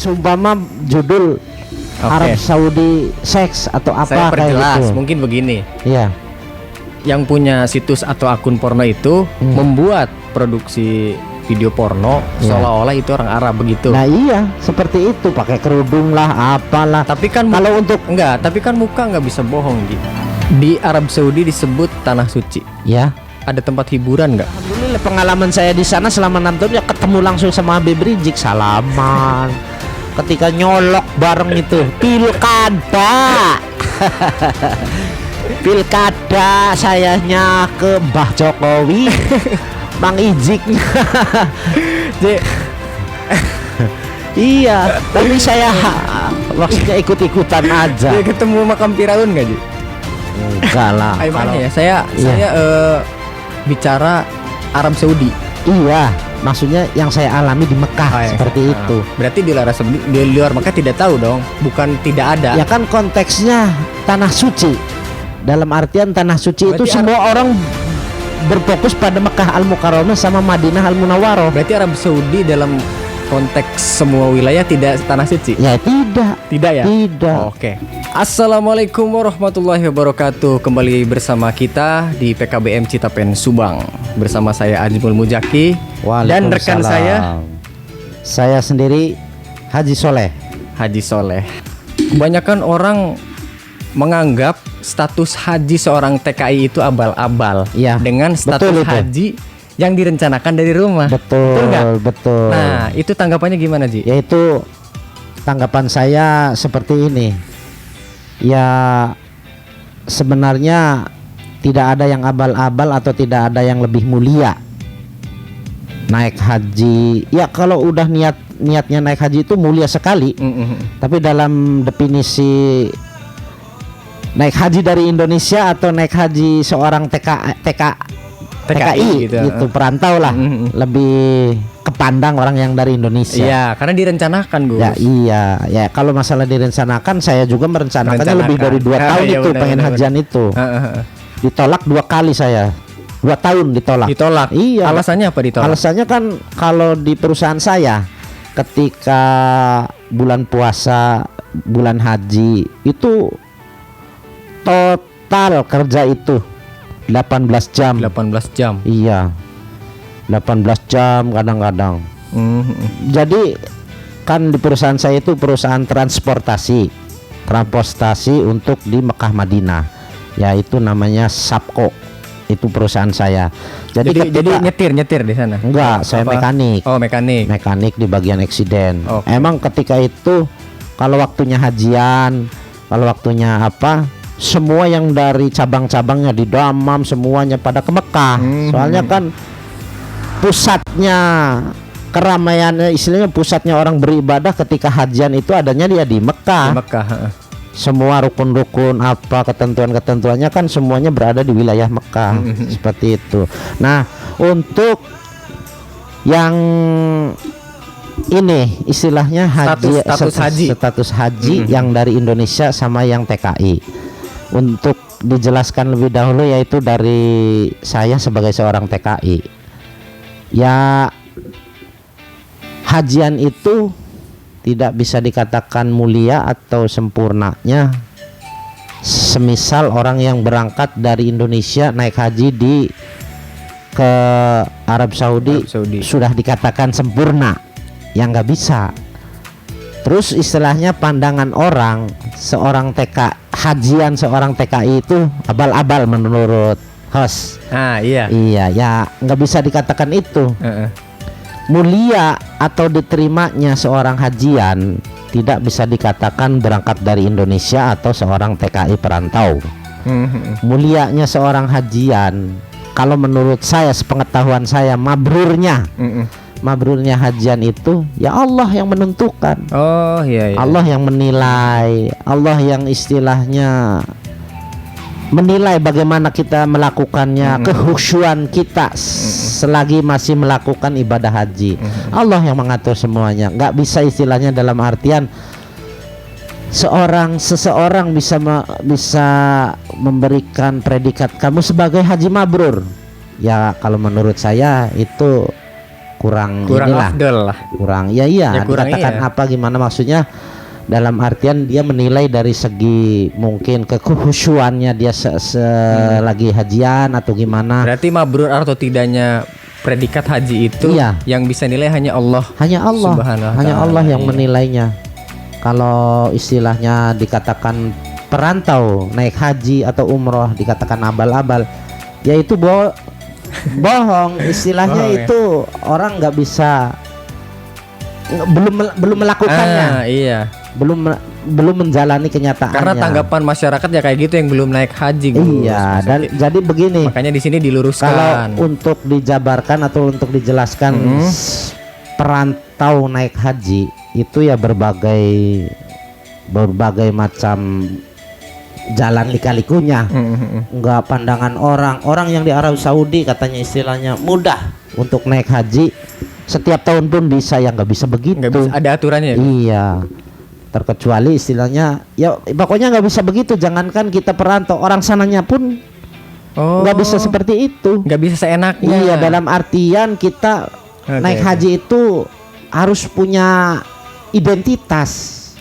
seumpama judul Arab Saudi seks atau apa Saya kayak perjelas, gitu. mungkin begini. Iya. Yang punya situs atau akun porno itu membuat produksi video porno seolah-olah itu orang Arab begitu. Nah iya, seperti itu, pakai kerudung lah, apalah. Tapi kan kalau untuk tapi kan muka nggak bisa bohong gitu. Di Arab Saudi disebut tanah suci. ya. Ada tempat hiburan nggak? Alhamdulillah pengalaman saya di sana selama 6 tahun ya ketemu langsung sama Habib Rizik, salaman. Ketika nyolok bareng itu pilkada. Pilkada sayanya ke Mbah Jokowi. Bang Izik. Iya, tapi saya maksudnya ikut-ikutan aja. Dia ketemu makam Firaun nggak, Ji? Enggak lah. Ayo mana ya? Saya bicara Arab Saudi. Iya, maksudnya yang saya alami di Mekah seperti itu. Berarti di luar Mekah tidak tahu dong, bukan tidak ada. Ya kan konteksnya tanah suci. Dalam artian tanah suci berarti itu semua orang berfokus pada Mekah Al-Mukarramah sama Madinah Al-Munawwarah. Berarti Arab Saudi dalam konteks semua wilayah tidak tanah suci? Ya tidak. Tidak ya? Tidak. Oke. Assalamualaikum warahmatullahi wabarakatuh. Kembali bersama kita di PKBM Citapen Subang. Bersama saya Ajmul Mujaki dan rekan saya sendiri Haji Soleh. Haji Soleh. Kebanyakan orang menganggap status haji seorang TKI itu abal-abal ya, dengan status haji yang direncanakan dari rumah. Betul. Nah, itu tanggapannya gimana, Ji? Yaitu tanggapan saya seperti ini. Ya sebenarnya tidak ada yang abal-abal atau tidak ada yang lebih mulia naik haji. Ya kalau udah niatnya naik haji itu mulia sekali. Tapi dalam definisi naik haji dari Indonesia atau naik haji seorang TKI gitu, perantau lah, lebih kepandang orang yang dari Indonesia. Iya, karena direncanakan, Gus. Ya iya, ya kalau masalah direncanakan, saya juga merencanakannya lebih dari 2 tahun itu benar, pengen hajian itu. Ditolak 2 kali saya. 2 tahun ditolak. Iya. Alasannya apa ditolak? Alasannya kan kalau di perusahaan saya ketika bulan puasa, bulan haji itu total kerja itu 18 jam. 18 jam. Iya. 18 jam kadang-kadang. Jadi kan di perusahaan saya itu perusahaan transportasi untuk di Mekah Madinah. Yaitu namanya Sapco. Itu perusahaan saya. Jadi nyetir di sana. Enggak, saya mekanik. Oh, mekanik. Mekanik di bagian eksiden. Emang ketika itu kalau waktunya hajian, kalau waktunya apa, semua yang dari cabang-cabangnya di Damam semuanya pada ke Mekah. Soalnya kan pusatnya keramaiannya, istilahnya pusatnya orang beribadah ketika hajian itu adanya dia di Mekah. Semua rukun-rukun apa ketentuan-ketentuannya kan semuanya berada di wilayah Mekah. Seperti itu. Nah, untuk yang ini istilahnya haji status haji yang dari Indonesia sama yang TKI. Untuk dijelaskan lebih dahulu yaitu dari saya sebagai seorang TKI. Ya hajian itu tidak bisa dikatakan mulia atau sempurnanya semisal orang yang berangkat dari Indonesia naik haji ke Arab Saudi sudah dikatakan sempurna. Ya nggak bisa. Terus istilahnya pandangan orang seorang hajian seorang TKI itu abal-abal menurut host. Iya. Iya, ya nggak bisa dikatakan itu. Mulia atau diterimanya seorang hajian tidak bisa dikatakan berangkat dari Indonesia atau seorang TKI perantau. Mulianya seorang hajian, kalau menurut saya, sepengetahuan saya, mabrurnya hajian itu ya Allah yang menentukan. Oh iya. Allah yang menilai, Allah yang istilahnya menilai bagaimana kita melakukannya, kekhusyuan kita selagi masih melakukan ibadah haji. Allah yang mengatur semuanya. Nggak bisa istilahnya dalam artian seseorang bisa memberikan predikat kamu sebagai haji mabrur. Ya kalau menurut saya itu kurang inilah, afdal lah. kurang ya kurang dikatakan iya. apa gimana maksudnya, dalam artian dia menilai dari segi mungkin kekhusyuannya dia lagi hajian atau gimana. Berarti mabrur atau tidaknya predikat haji itu yang bisa nilai hanya Allah. Hanya Allah. Hanya Allah yang iya. menilainya. Kalau istilahnya dikatakan perantau naik haji atau umroh dikatakan abal-abal, yaitu bohong istilahnya. Itu orang nggak bisa, belum melakukannya. Iya. Belum menjalani kenyataannya. Karena tanggapan masyarakat ya kayak gitu yang belum naik haji. Iya, dan jadi begini. Makanya di sini diluruskan. Kalau untuk dijabarkan atau untuk dijelaskan perantau naik haji itu ya berbagai macam jalan lika-likunya. Enggak pandangan orang yang di Arab Saudi katanya istilahnya mudah untuk naik haji. Setiap tahun pun bisa, yang nggak bisa begitu. Nggak bisa, ada aturannya. Iya. Terkecuali istilahnya ya pokoknya nggak bisa begitu. Jangankan kita perantau, orang sananya pun nggak bisa seperti itu. Nggak bisa seenaknya. Iya, dalam artian kita naik haji itu harus punya identitas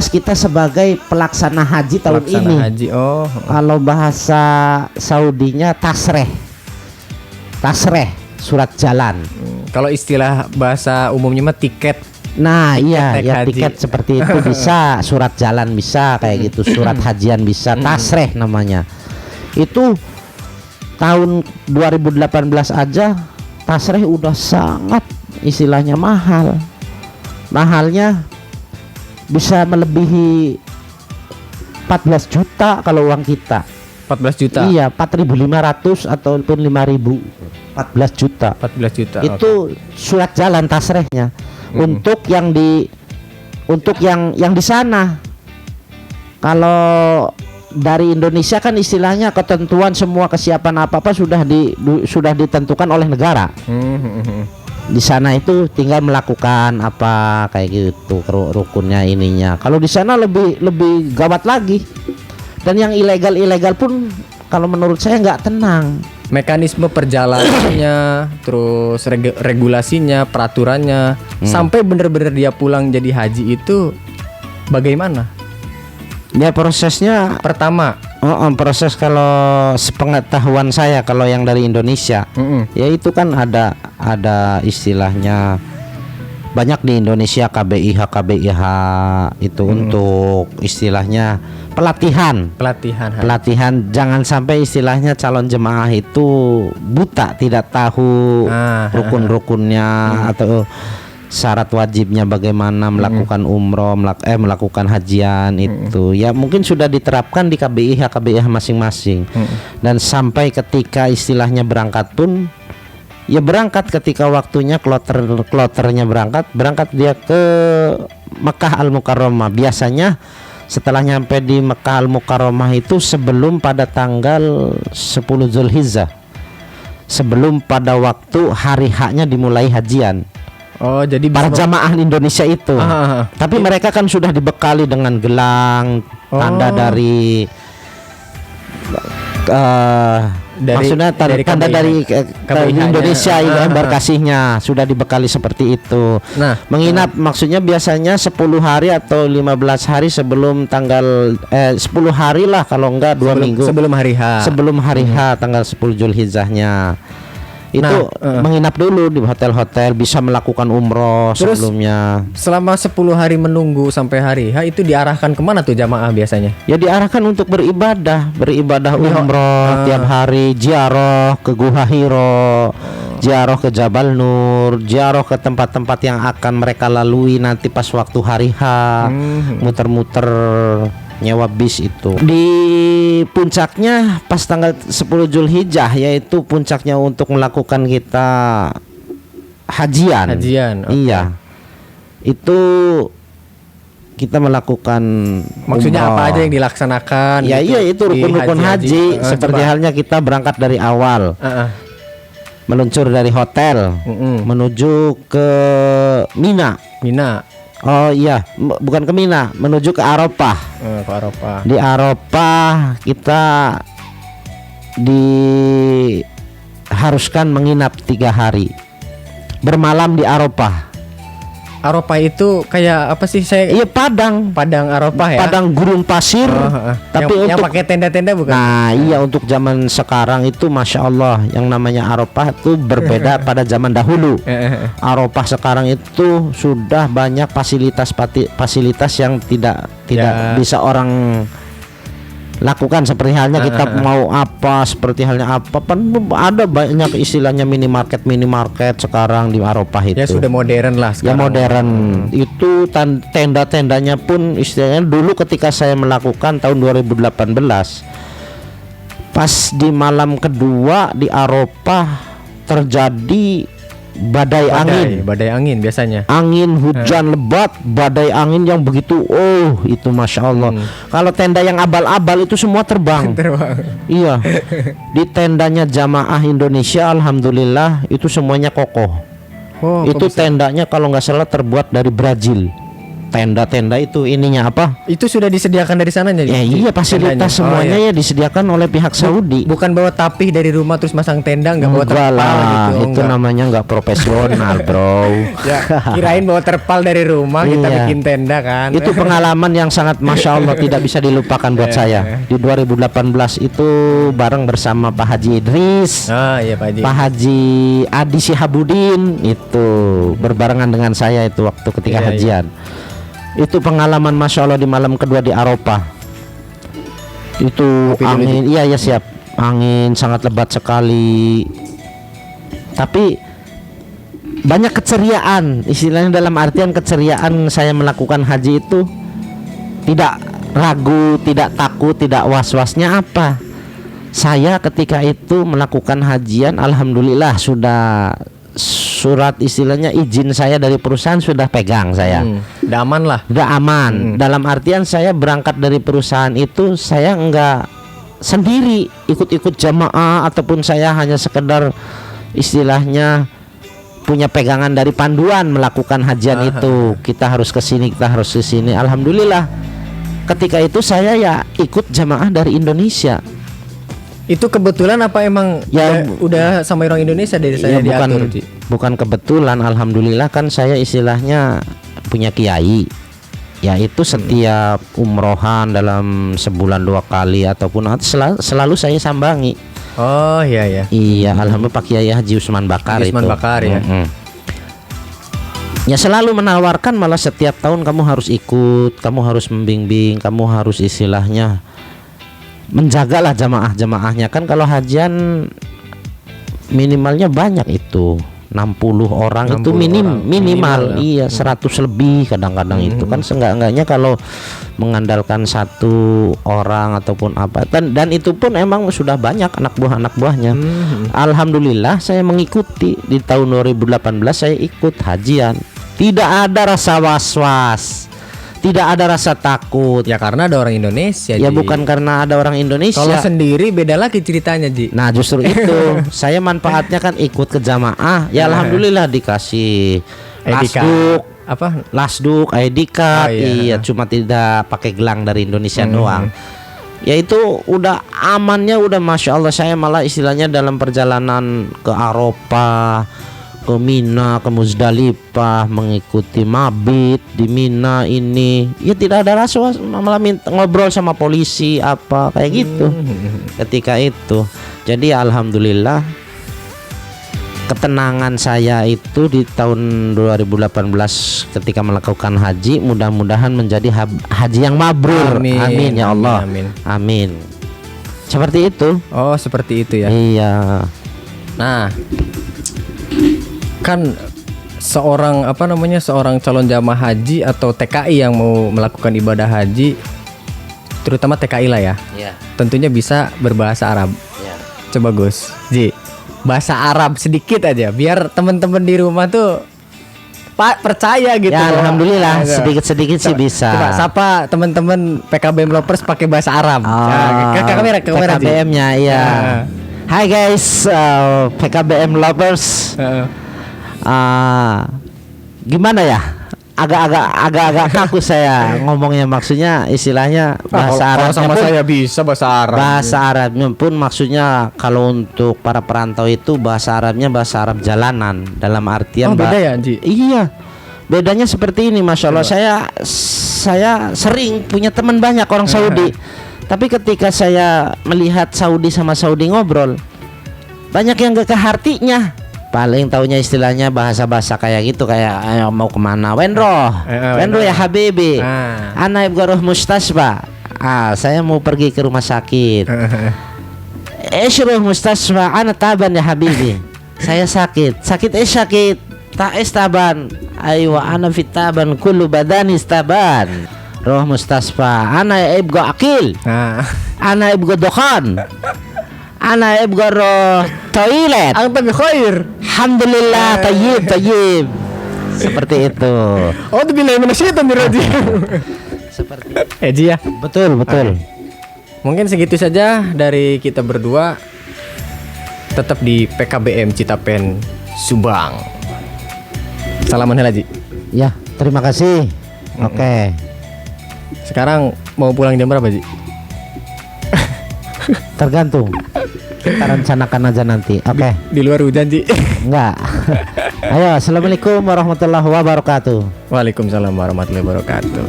kita sebagai pelaksana haji tahun ini. Kalau bahasa Saudinya tasreh, surat jalan. Kalau istilah bahasa umumnya mah tiket. Nah iya ya, tiket seperti itu bisa, surat jalan bisa kayak gitu, surat hajian bisa, tasreh namanya. Itu tahun 2018 aja tasreh udah sangat istilahnya mahalnya bisa melebihi 14 juta kalau uang kita. 14 juta. Iya, 4.500 ataupun 5.000. 14 juta. Itu surat jalan tasrehnya. Untuk yang di sana. Kalau dari Indonesia kan istilahnya ketentuan semua kesiapan apa sudah ditentukan oleh negara. Di sana itu tinggal melakukan apa kayak gitu rukunnya ininya. Kalau di sana lebih gawat lagi. Dan yang ilegal pun kalau menurut saya nggak tenang. Mekanisme perjalanannya, terus regulasinya, peraturannya, sampai benar-benar dia pulang jadi haji itu bagaimana? Ya prosesnya pertama, proses kalau sepengetahuan saya kalau yang dari Indonesia, ya itu kan ada istilahnya banyak di Indonesia KBIH itu untuk istilahnya pelatihan. Jangan sampai istilahnya calon jemaah itu buta, tidak tahu rukun-rukunnya atau syarat wajibnya bagaimana melakukan umroh, melakukan hajian itu. Ya mungkin sudah diterapkan di KBIH masing-masing. Dan sampai ketika istilahnya berangkat pun ya berangkat ketika waktunya kloternya berangkat dia ke Mekah Al-Mukarramah. Biasanya setelah nyampe di Mekah Al-Mukarramah itu sebelum pada tanggal 10 Zulhijjah, sebelum pada waktu hari haknya dimulai hajian. Oh, jadi para jamaah Indonesia itu. Tapi mereka kan sudah dibekali dengan gelang, tanda dari maksudnya tanda dari Indonesia embarkasinya sudah dibekali seperti itu. Nah, menginap maksudnya biasanya 10 hari atau 15 hari sebelum tanggal 10 hari lah kalau enggak 2 minggu sebelum hari H. Sebelum hari H tanggal 10 Zulhijjahnya. Itu menginap dulu di hotel-hotel, bisa melakukan umroh. Terus, sebelumnya selama 10 hari menunggu sampai hari H itu diarahkan kemana tuh jamaah biasanya? Ya diarahkan untuk beribadah umroh tiap hari, ziarah ke Gua Hiro, ziarah ke Jabal Nur, ziarah ke tempat-tempat yang akan mereka lalui nanti pas waktu hari H, muter-muter nyewa bis itu. Di puncaknya pas tanggal 10 Zulhijjah, yaitu puncaknya untuk melakukan kita hajian. Iya. Itu kita melakukan maksudnya umroh. Apa aja yang dilaksanakan? Ya gitu, iya itu rukun-rukun haji. Seperti halnya kita berangkat dari awal. Meluncur dari hotel menuju ke Mina. Oh iya, bukan ke Mina, menuju ke Arafah. Di Arafah kita diharuskan menginap 3 hari. bermalam di Arafah. Arafah itu kayak apa sih? Iya, padang Arafah ya. Padang gurun pasir. Tapi yang untuk pakai tenda-tenda bukan? Nah, iya, untuk zaman sekarang itu Masya Allah, yang namanya Arafah itu berbeda pada zaman dahulu. Arafah sekarang itu sudah banyak fasilitas yang tidak bisa orang lakukan, seperti halnya kita mau apa, seperti halnya apa, ada banyak istilahnya minimarket sekarang di Arafah itu. Ya sudah modern lah sekarang. Ya modern. Itu tenda-tendanya pun istilahnya dulu ketika saya melakukan tahun 2018, pas di malam kedua di Arafah terjadi badai angin biasanya. Angin hujan lebat, badai angin yang begitu, itu Masya Allah. Kalau tenda yang abal-abal itu semua terbang. Iya. Di tendanya jamaah Indonesia alhamdulillah itu semuanya kokoh. Itu tendanya kalau nggak salah terbuat dari Brazil. Tenda-tenda itu ininya apa? Itu sudah disediakan dari sana ya? Iya, fasilitas semuanya ya disediakan oleh pihak Saudi. Bukan bawa tapih dari rumah terus masang tenda, nggak bawa terpal gitu. Itu namanya nggak profesional, bro. Ya, kirain bawa terpal dari rumah kita bikin tenda kan. Itu pengalaman yang sangat Masya Allah tidak bisa dilupakan buat saya. Di 2018 itu bareng bersama Pak Haji Idris, Pak Haji Adi Sihabudin, itu berbarengan dengan saya itu waktu ketika hajian. Itu pengalaman Masya Allah di malam kedua di Arafah. Itu angin, siap. Angin sangat lebat sekali. Tapi banyak keceriaan, istilahnya dalam artian keceriaan saya melakukan haji itu tidak ragu, tidak takut, tidak was-wasnya apa. Saya ketika itu melakukan hajian, alhamdulillah sudah surat istilahnya izin saya dari perusahaan sudah pegang saya. Udah aman lah. Udah aman. Dalam artian saya berangkat dari perusahaan itu saya enggak sendiri ikut-ikut jamaah ataupun saya hanya sekedar istilahnya punya pegangan dari panduan melakukan hajian itu. Kita harus ke sini, kita harus ke sini. Alhamdulillah. Ketika itu saya ya ikut jamaah dari Indonesia. Itu kebetulan apa emang udah sama orang Indonesia dari saya diatur? Bukan kebetulan, alhamdulillah kan saya istilahnya punya kiai. Ya itu setiap umrohan dalam sebulan 2 kali ataupun selalu saya sambangi. Oh iya. Iya, alhamdulillah Pak Kiai Haji Usman Bakar itu. Ya. Ya selalu menawarkan, malah setiap tahun kamu harus ikut, kamu harus membimbing, kamu harus istilahnya menjagalah jamaah-jamaahnya. Kan kalau hajian minimalnya banyak itu 60 orang 60 itu minimal ya. Iya 100 lebih kadang-kadang itu kan seenggak-enggaknya kalau mengandalkan 1 orang ataupun apa dan itu pun emang sudah banyak anak buahnya. Alhamdulillah saya mengikuti di tahun 2018 saya ikut hajian, tidak ada rasa was-was, tidak ada rasa takut. Ya karena ada orang Indonesia. Ya Ji. Bukan karena ada orang Indonesia. Kalau sendiri beda lagi ceritanya Ji. Nah justru itu saya manfaatnya kan ikut ke jamaah. Ya alhamdulillah dikasih lasduk, lasduk, ID card. Iya cuma tidak pakai gelang dari Indonesia doang. Ya itu udah amannya udah Masya Allah. Saya malah istilahnya dalam perjalanan ke Arafah, ke Mina, ke Muzdalifah, mengikuti mabit di Mina ini, ya tidak ada rasa, malah ngobrol sama polisi apa kayak gitu ketika itu. Jadi alhamdulillah ketenangan saya itu di tahun 2018 ketika melakukan haji, mudah-mudahan menjadi haji yang mabrur. Amin ya Allah. Amin. Seperti itu. Oh seperti itu ya. Iya. Nah kan seorang seorang calon jamaah haji atau TKI yang mau melakukan ibadah haji, terutama TKI lah ya. Tentunya bisa berbahasa Arab. Coba Gus Ji, bahasa Arab sedikit aja biar teman-teman di rumah tuh percaya gitu. Ya alhamdulillah sedikit-sedikit sih bisa. Coba sapa teman-teman PKBM Lovers pakai bahasa Arab. Ke kamera PKBM-nya iya. Hai guys, PKBM Lovers. Gimana ya? agak kaku saya ngomongnya, maksudnya istilahnya bahasa Kalau Arabnya sama pun, saya bisa bahasa Arab. bahasa Arabnya pun maksudnya kalau untuk para perantau itu bahasa Arabnya bahasa Arab jalanan, dalam artian beda ya, Ji? Iya, bedanya seperti ini. Masya Allah, saya sering punya teman banyak orang Saudi, tapi ketika saya melihat Saudi sama Saudi ngobrol, banyak yang gak ke hatinya. Paling taunya istilahnya bahasa-bahasa kayak gitu, kayak ayo mau kemana, Wenro ya Habibi, ana ibgaroh mustasfa. Saya mau pergi ke rumah sakit. Syuruh mustasfa, ana taban ya Habibi. Saya sakit sakit. Tak taban. Aywa ana fit taban, kullu badani taban. Roh mustasfa, ana ibga akil. Ana ibga dokhan. Ana ibgaro toilet. Anta bi khair. Alhamdulillah, tayyib. Seperti itu. Oh, itu billahi minasyaitan dirajim. Seperti Ji ya. betul. Mungkin segitu saja dari kita berdua. Tetap di PKBM Citapen Subang. Salaman Haji. Ya, terima kasih. Oke. Sekarang mau pulang jam berapa, Ji? Tergantung. Kita rencanakan aja nanti. Oke. Di luar hujan, Ji. Enggak. Ayo, assalamualaikum warahmatullahi wabarakatuh. Waalaikumsalam warahmatullahi wabarakatuh.